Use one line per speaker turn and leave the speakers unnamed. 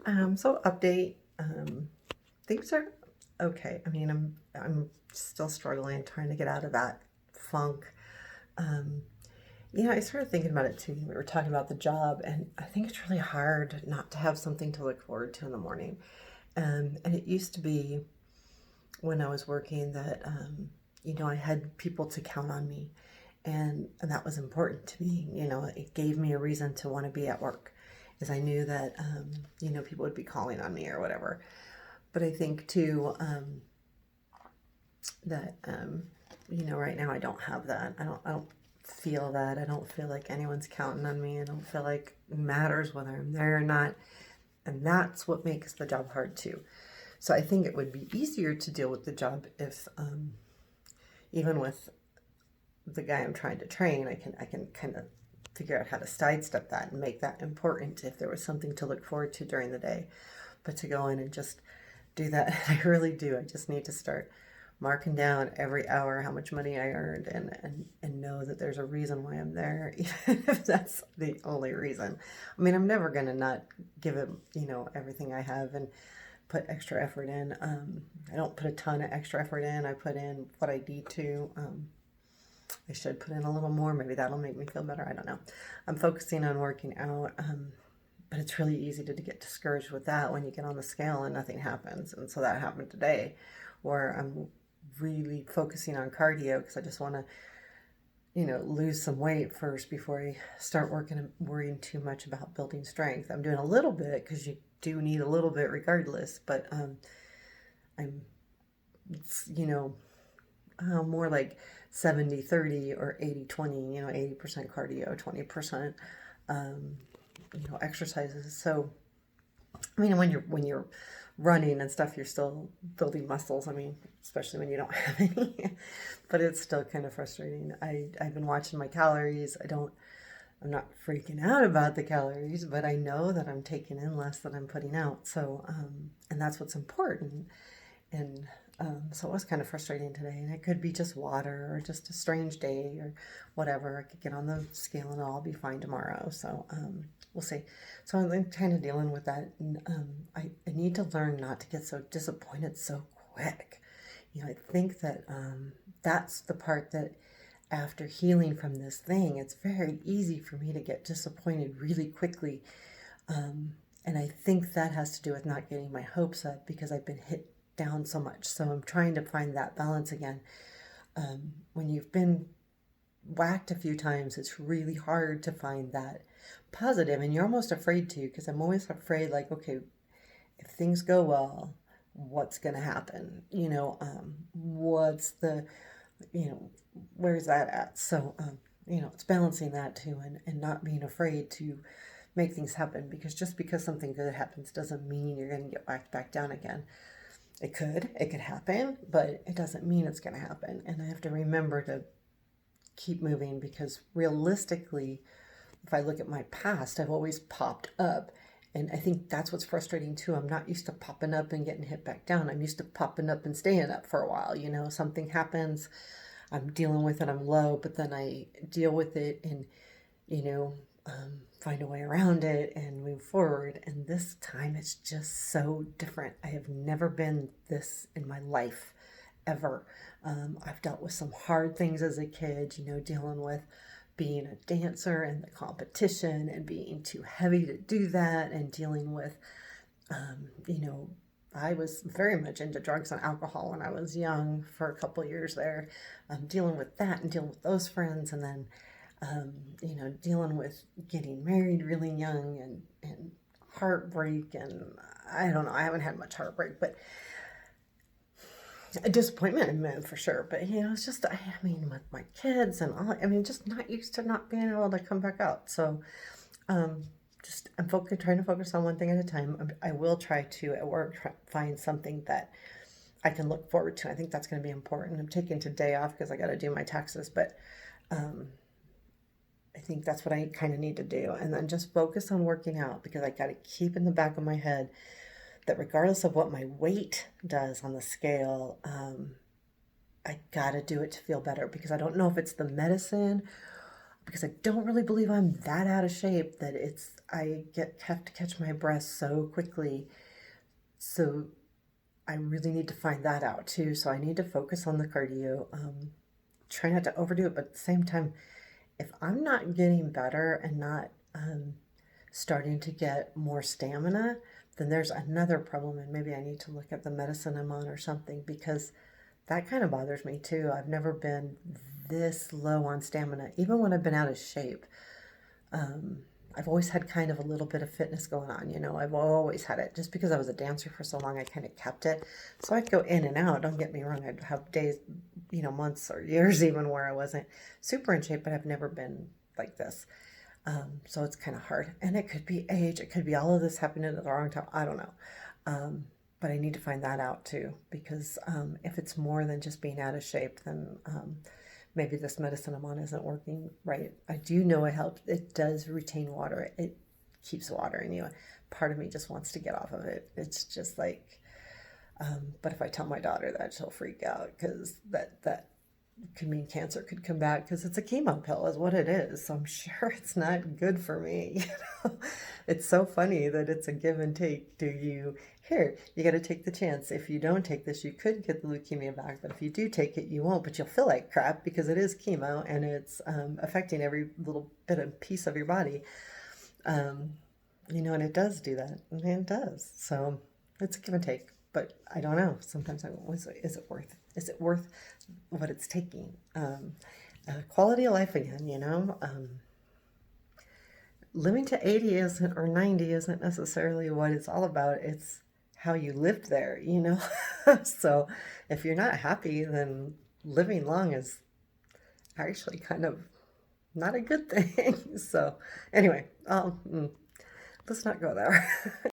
So update. Things are okay. I mean, I'm still struggling trying to get out of that funk. Um, I started thinking about it too. We were talking about the job, and I think it's really hard not to have something to look forward to in the morning. And it used to be when I was working that I had people to count on me, and that was important to me. It gave me a reason to want to be at work, as I knew that people would be calling on me or whatever. But I think too that right now I don't have that. I don't feel that. I don't feel like anyone's counting on me. I don't feel like it matters whether I'm there or not. And that's what makes the job hard too. So I think it would be easier to deal with the job if even with the guy I'm trying to train, I can kind of figure out how to sidestep that and make that important if there was something to look forward to during the day. But to go in and just do that, I really do. I just need to start marking down every hour how much money I earned, and know that there's a reason why I'm there, even if that's the only reason. I mean, I'm never going to not give it, everything I have and put extra effort in. I don't put a ton of extra effort in. I put in what I need to. I should put in a little more. Maybe that'll make me feel better. I don't know. I'm focusing on working out. But it's really easy to get discouraged with that when you get on the scale and nothing happens. And so that happened today, where I'm really focusing on cardio because I just want to, lose some weight first before I start working and worrying too much about building strength. I'm doing a little bit because you do need a little bit regardless, but I'm, more like 70-30 or 80-20, 80% cardio, 20% exercises. So I mean, when you're running and stuff, you're still building muscles. I mean, especially when you don't have any. But it's still kind of frustrating. I've been watching my calories. I'm not freaking out about the calories, but I know that I'm taking in less than I'm putting out. So and that's what's important. And so it was kind of frustrating today. And it could be just water or just a strange day or whatever. I could get on the scale and I'll be fine tomorrow. So we'll see. So I'm kind of dealing with that. And I need to learn not to get so disappointed so quick. I think that that's the part that after healing from this thing, it's very easy for me to get disappointed really quickly. And I think that has to do with not getting my hopes up because I've been hit down so much. So I'm trying to find that balance again. When you've been whacked a few times, it's really hard to find that positive, and you're almost afraid to, because I'm always afraid, like, okay, if things go well, what's going to happen? What's the, you know, where's that at? So, it's balancing that too, and not being afraid to make things happen, because just because something good happens doesn't mean you're going to get whacked back down again. It could happen, but it doesn't mean it's going to happen. And I have to remember to keep moving, because realistically, if I look at my past, I've always popped up. And I think that's what's frustrating too. I'm not used to popping up and getting hit back down. I'm used to popping up and staying up for a while. Something happens, I'm dealing with it, I'm low, but then I deal with it and, you know, find a way around it and move forward. And this time it's just so different. I have never been this in my life ever. I've dealt with some hard things as a kid, dealing with being a dancer and the competition and being too heavy to do that, and dealing with, you know, I was very much into drugs and alcohol when I was young for a couple years there. Dealing with that and dealing with those friends, and then, dealing with getting married really young, and heartbreak. And I don't know, I haven't had much heartbreak, but a disappointment in men for sure. But it's just, I mean, with my kids and all, I mean, just not used to not being able to come back out. So um just trying to focus on one thing at a time. I will try to at work find something that I can look forward to. I think that's going to be important. I'm taking today off because I got to do my taxes, but um I think that's what I kind of need to do, and then just focus on working out, because I got to keep in the back of my head that regardless of what my weight does on the scale, I gotta do it to feel better, because I don't know if it's the medicine. because I don't really believe I'm that out of shape that have to catch my breath so quickly. So I really need to find that out too. So I need to focus on the cardio. Try not to overdo it, but at the same time, if I'm not getting better and not starting to get more stamina, then there's another problem, and maybe I need to look at the medicine I'm on or something, because that kind of bothers me too. I've never been this low on stamina, even when I've been out of shape. Um, I've always had kind of a little bit of fitness going on, you know. I've always had it. Just because I was a dancer for so long, I kind of kept it. So I'd go in and out. Don't get me wrong. I'd have days, you know, months or years even where I wasn't super in shape, but I've never been like this. So it's kind of hard. And it could be age. It could be all of this happening at the wrong time. I don't know. But I need to find that out too, because if it's more than just being out of shape, then maybe this medicine I'm on isn't working right. I do know it helps. It does retain water. It keeps water in you. Part of me just wants to get off of it. It's just like, but if I tell my daughter that, she'll freak out, because that could mean cancer could come back, because it's a chemo pill is what it is. So I'm sure it's not good for me. You know? It's so funny that it's a give and take. You got to take the chance. If you don't take this, you could get the leukemia back, but if you do take it, you won't, but you'll feel like crap because it is chemo and it's affecting every little bit of piece of your body. Um, you know, and it does do that. And it does. So it's a give and take. But I don't know. Sometimes I always say, is it worth what it's taking? Quality of life again, you know? Living to 80 isn't, or 90 isn't necessarily what it's all about. It's how you lived there, you know? So if you're not happy, then living long is actually kind of not a good thing. So anyway, let's not go there.